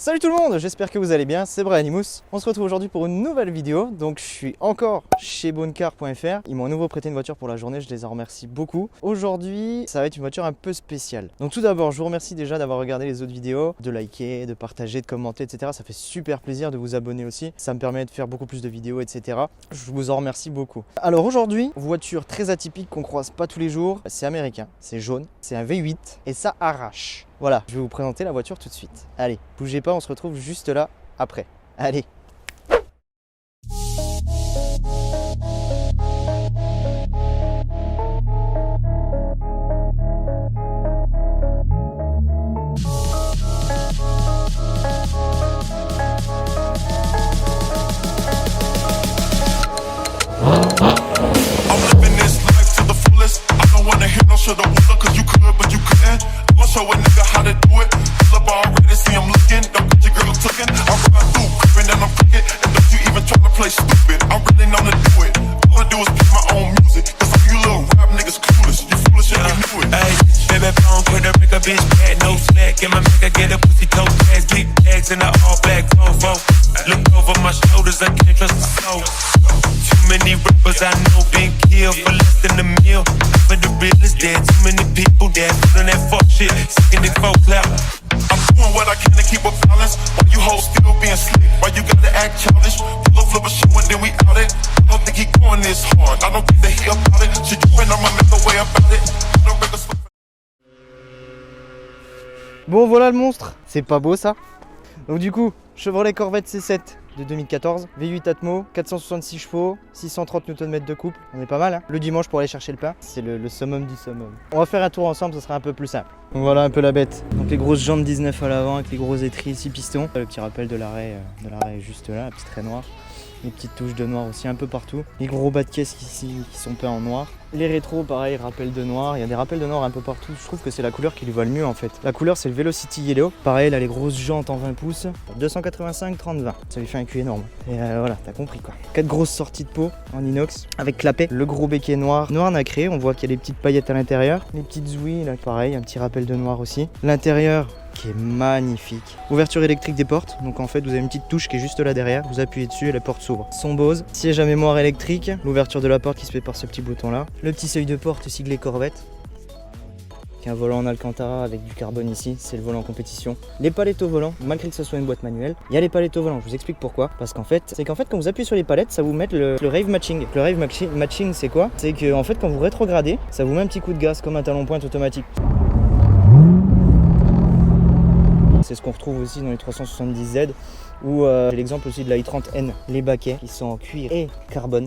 Salut tout le monde, j'espère que vous allez bien, c'est Bryanimous. On se retrouve aujourd'hui pour une nouvelle vidéo. Donc je suis encore chez bonecar.fr. Ils m'ont à nouveau prêté une voiture pour la journée, je les en remercie beaucoup. Aujourd'hui, ça va être une voiture un peu spéciale. Donc tout d'abord, je vous remercie déjà d'avoir regardé les autres vidéos, de liker, de partager, de commenter, etc. Ça fait super plaisir de vous abonner aussi. Ça me permet de faire beaucoup plus de vidéos, etc. Je vous en remercie beaucoup. Alors aujourd'hui, voiture très atypique qu'on croise pas tous les jours. C'est américain, c'est jaune, c'est un V8 et ça arrache. Voilà, je vais vous présenter la voiture tout de suite. Allez, bougez pas, on se retrouve juste là après. Allez. Show a nigga how to do it. Pull up already, see him looking. Don't get your girl cooking. I ride through, creeping and I'm crooked. And don't you even try to play stupid. I'm really known to do it. All I do is play my own music. Cause all you little rap niggas clueless. You foolish and you knew it. Hey, baby, bone, put a make a bitch bad. No slack, and my nigga get a pussy toe tags. Big bags in the all black Volvo. Look over my shoulders, I can't trust the soul. Too many rappers I know been killed for less than a meal. For the realest dead, too many people dead. Feeling that fuck shit, sicking the folk clap. I'm doing what I can to keep a balance. While you hoes still being slick, why you gotta act childish? Pull a flip a show and then we out it. I don't think he going this hard, I don't think that he about it. Shit, you and I'ma make a way about it. I don't break a sweat. Bon voilà le monstre, c'est pas beau ça? Donc du coup, Chevrolet Corvette C7 de 2014, V8 Atmo, 466 chevaux, 630 Nm de couple, on est pas mal hein. Le dimanche pour aller chercher le pain, c'est le summum du summum. On va faire un tour ensemble, ça sera un peu plus simple. Donc voilà un peu la bête. Donc les grosses jantes 19 à l'avant avec les gros étriers 6 pistons. Le petit rappel de l'arrêt est juste là, la petite raie noire. Les petites touches de noir aussi un peu partout. Les gros bas de caisse ici qui sont peints en noir. Les rétros pareil, rappels de noir. Il y a des rappels de noir un peu partout. Je trouve que c'est la couleur qui lui va le mieux en fait. La couleur c'est le Velocity Yellow. Pareil, là les grosses jantes en 20 pouces. 285 30-20. Ça lui fait un cul énorme. Et voilà, t'as compris quoi. 4 grosses sorties de peau en inox avec clapet. Le gros béquet noir nacré. On voit qu'il y a des petites paillettes à l'intérieur. Les petites ouïes là pareil, un petit rappel de noir aussi. L'intérieur qui est magnifique. Ouverture électrique des portes, donc en fait vous avez une petite touche qui est juste là derrière, vous appuyez dessus et la porte s'ouvre. Son Bose, siège à mémoire électrique, l'ouverture de la porte qui se fait par ce petit bouton là. Le petit seuil de porte siglé Corvette, qui est un volant en Alcantara avec du carbone ici, c'est le volant compétition. Les palettes au volant, malgré que ce soit une boîte manuelle, il y a les palettes au volant, je vous explique pourquoi. Parce qu'en fait, quand vous appuyez sur les palettes, ça vous met le rave matching. Le rave matching c'est quoi? C'est que en fait quand vous rétrogradez, ça vous met un petit coup de gaz comme un talon pointe automatique. C'est ce qu'on retrouve aussi dans les 370Z ou j'ai l'exemple aussi de la i30N, les baquets qui sont en cuir et carbone.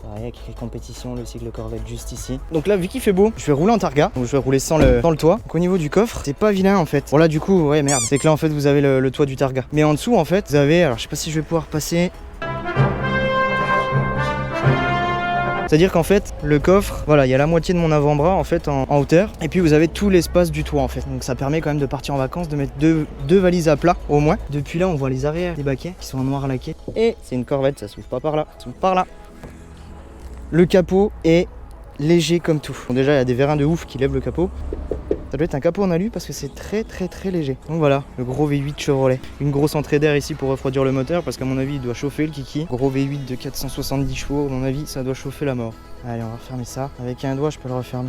Pareil avec les compétitions, le sigle Corvette juste ici. Donc là vu qu'il fait beau, je vais rouler en targa, donc je vais rouler sans le toit. Donc au niveau du coffre, c'est pas vilain en fait. Bon là du coup, ouais merde, c'est que là en fait vous avez le toit du targa. Mais en dessous en fait, vous avez, alors je sais pas si je vais pouvoir passer. C'est-à-dire qu'en fait, le coffre, voilà, il y a la moitié de mon avant-bras en fait en hauteur. Et puis vous avez tout l'espace du toit en fait. Donc ça permet quand même de partir en vacances, de mettre deux valises à plat au moins. Depuis là, on voit les arrières des baquets qui sont en noir laqué. Et c'est une Corvette, ça s'ouvre pas par là, ça s'ouvre par là. Le capot est léger comme tout. Bon, déjà, il y a des vérins de ouf qui lèvent le capot. Ça doit être un capot en alu parce que c'est très léger. Donc voilà, le gros V8 Chevrolet. Une grosse entrée d'air ici pour refroidir le moteur parce qu'à mon avis il doit chauffer le kiki. Gros V8 de 470 chevaux, à mon avis ça doit chauffer la mort. Allez, on va refermer ça. Avec un doigt je peux le refermer.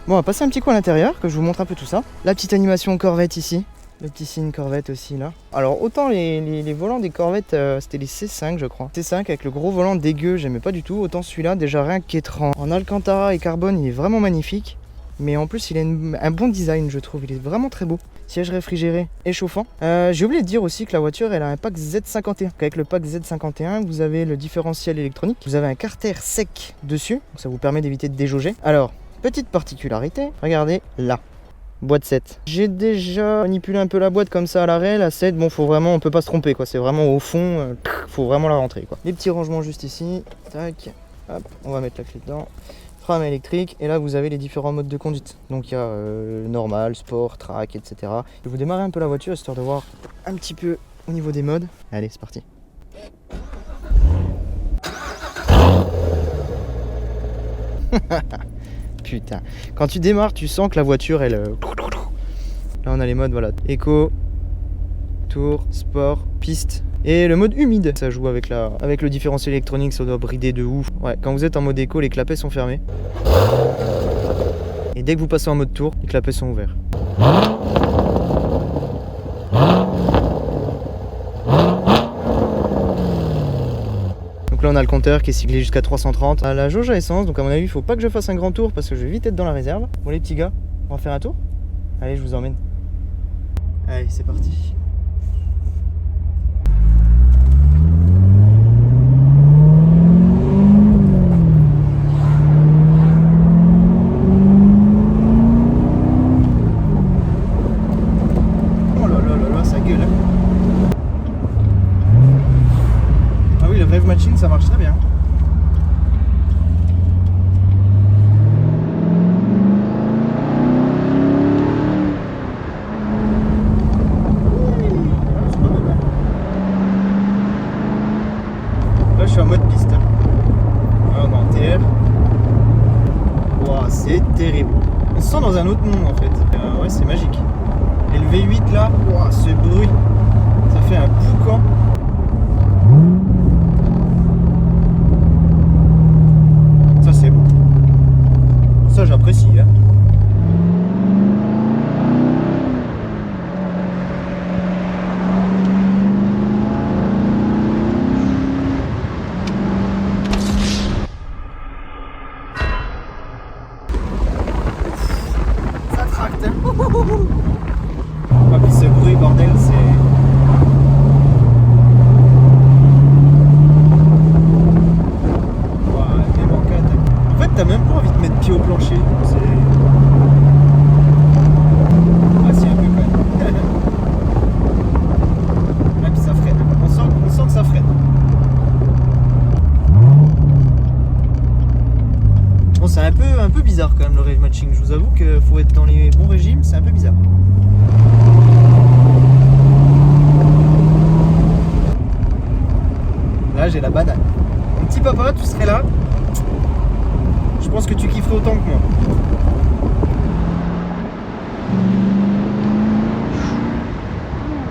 Bon, on va passer un petit coup à l'intérieur que je vous montre un peu tout ça. La petite animation Corvette ici. Le petit signe Corvette aussi là. Alors autant les volants des Corvettes c'était les C5 je crois. C5 avec le gros volant dégueu j'aimais pas du tout. Autant celui-là déjà rien qu'étrange. En Alcantara et carbone il est vraiment magnifique. Mais en plus il a un bon design je trouve, il est vraiment très beau. Siège réfrigéré et chauffant. J'ai oublié de dire aussi que la voiture elle a un pack Z51. Donc avec le pack Z51 vous avez le différentiel électronique. Vous avez un carter sec dessus, donc ça vous permet d'éviter de déjauger. Alors, petite particularité, regardez là. Boîte 7. J'ai déjà manipulé un peu la boîte comme ça à l'arrêt, la 7, bon on peut pas se tromper quoi, c'est vraiment au fond, faut vraiment la rentrer quoi. Les petits rangements juste ici, tac, hop, on va mettre la clé dedans. Trame électrique et là vous avez les différents modes de conduite. Donc il y a normal, sport, track, etc. Je vais vous démarrer un peu la voiture histoire de voir un petit peu au niveau des modes. Allez c'est parti. Putain, quand tu démarres tu sens que la voiture elle... Là on a les modes voilà, éco, tour, sport, piste. Et le mode humide, ça joue avec le différentiel électronique, ça doit brider de ouf. Ouais, quand vous êtes en mode éco, les clapets sont fermés. Et dès que vous passez en mode tour, les clapets sont ouverts. Donc là on a le compteur qui est cyclé jusqu'à 330. À la jauge à essence, donc à mon avis il faut pas que je fasse un grand tour parce que je vais vite être dans la réserve. Bon les petits gars, on va faire un tour? Allez, je vous emmène. Allez, c'est parti. Oh là là là là, ça gueule. Ah oui, le Rev Matching ça marche très bien. Je suis en mode piste. Alors, en TR. Wow, c'est terrible. On se sent dans un autre monde en fait. Ouais, c'est magique. Et le V8 là, wow, ce bruit, ça fait un boucan. Ça c'est beau. Ça j'apprécie. Hein. Ah, puis ce bruit, bordel, c'est... Ouah, débancade. En fait, t'as même pas envie de mettre pied au plancher. C'est... Ah si, un peu quand même. Ah, puis ça freine. On sent que ça freine. Bon, c'est un peu bizarre quand même le Rev Matching. Je vous avoue qu'il faut être dans les bons régimes, c'est un peu bizarre. Là, j'ai la banane. Mon petit papa, tu serais là. Je pense que tu kifferais autant que moi.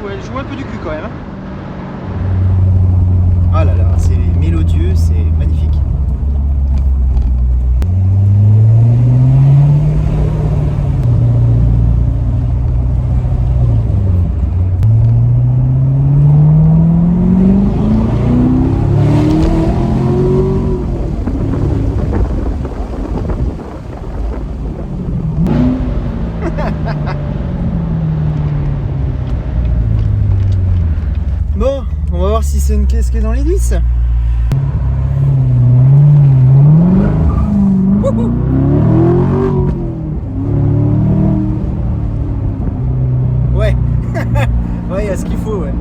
Ouh, elle joue un peu du cul quand même. Hein. Ah là là, c'est mélodieux, c'est magnifique. Bon, on va voir si c'est une caisse qui est dans l'hélice. Ouais, ouais, il y a ce qu'il faut, ouais.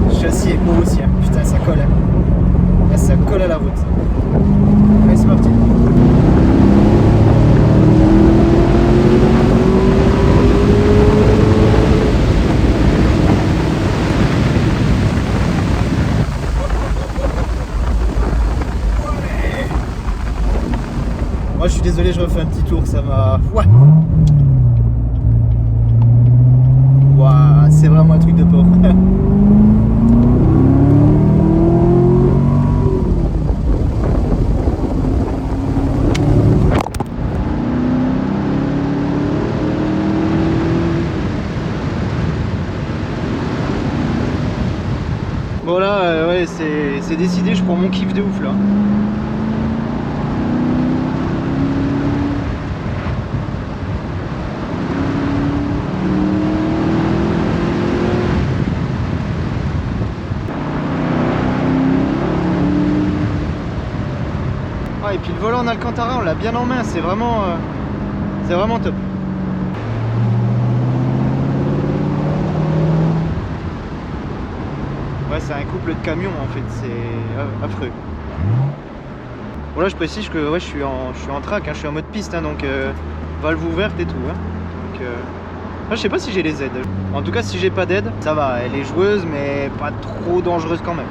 Le châssis est beau aussi, hein. Putain, ça colle. Hein. Là, ça colle à la route. Allez, c'est parti. Moi je suis désolé, je refais un petit tour, ça m'a... Ouais. Waouh, c'est vraiment un truc de pauvre. Bon là, ouais, c'est décidé, je prends mon kiff de ouf là. Ah, et puis le volant en Alcantara, on l'a bien en main, c'est vraiment top. Ouais, c'est un couple de camions en fait, c'est affreux. Bon là je précise que ouais, je suis en track, hein, je suis en mode piste, hein, donc valve ouverte et tout. Hein. Donc, je sais pas si j'ai les aides. En tout cas si j'ai pas d'aide, ça va, elle est joueuse mais pas trop dangereuse quand même.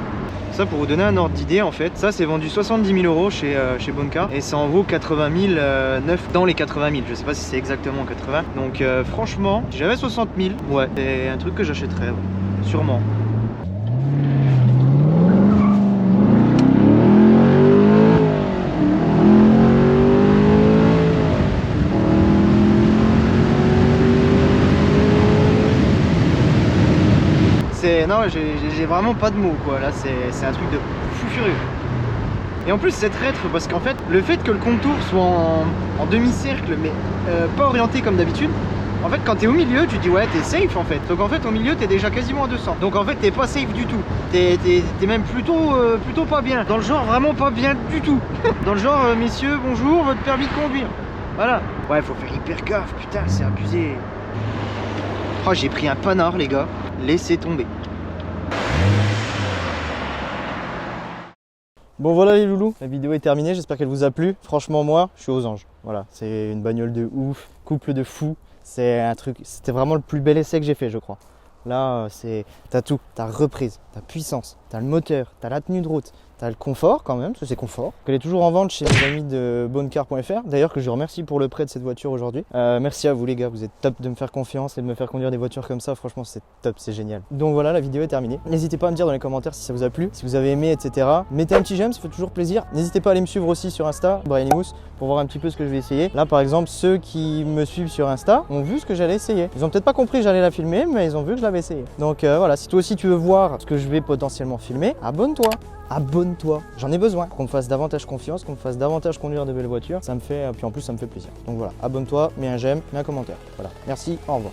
Ça, pour vous donner un ordre d'idée, en fait, ça c'est vendu 70 000 € chez Boncar et ça en vaut 80 000 neuf dans les 80 000. Je sais pas si c'est exactement 80. Donc franchement, si j'avais 60 000, ouais, c'est un truc que j'achèterais, ouais, sûrement. Non, j'ai vraiment pas de mots quoi, là c'est un truc de fou furieux. Et en plus c'est traître parce qu'en fait le fait que le contour soit en demi-cercle mais pas orienté comme d'habitude, en fait quand t'es au milieu tu te dis ouais t'es safe en fait. Donc en fait au milieu t'es déjà quasiment à 200. Donc en fait t'es pas safe du tout. T'es même plutôt pas bien. Dans le genre vraiment pas bien du tout. Dans le genre messieurs bonjour votre permis de conduire. Voilà. Ouais faut faire hyper gaffe, putain c'est abusé. Oh j'ai pris un panard les gars. Laissez tomber. Bon voilà les loulous, la vidéo est terminée, j'espère qu'elle vous a plu. Franchement moi, je suis aux anges. Voilà, c'est une bagnole de ouf, couple de fous. C'est un truc, c'était vraiment le plus bel essai que j'ai fait je crois. Là, t'as tout, t'as reprise, t'as puissance, t'as le moteur, t'as la tenue de route, t'as le confort quand même, parce que c'est confort. Elle est toujours en vente chez mes amis de bonnecar.fr. D'ailleurs que je remercie pour le prêt de cette voiture aujourd'hui. Merci à vous les gars, vous êtes top de me faire confiance et de me faire conduire des voitures comme ça. Franchement c'est top, c'est génial. Donc voilà, la vidéo est terminée. N'hésitez pas à me dire dans les commentaires si ça vous a plu, si vous avez aimé, etc. Mettez un petit j'aime, ça fait toujours plaisir. N'hésitez pas à aller me suivre aussi sur Insta, Brian Mousse, pour voir un petit peu ce que je vais essayer. Là par exemple, ceux qui me suivent sur Insta ont vu ce que j'allais essayer. Ils ont peut-être pas compris que j'allais la filmer, mais ils ont vu que je l'avais essayé. Donc voilà, si toi aussi tu veux voir ce que je vais potentiellement filmer, abonne-toi. Abonne-toi, j'en ai besoin pour qu'on me fasse davantage confiance, qu'on me fasse davantage conduire de belles voitures, ça me fait, puis en plus ça me fait plaisir. Donc voilà, abonne-toi, mets un j'aime, mets un commentaire. Voilà, merci, au revoir.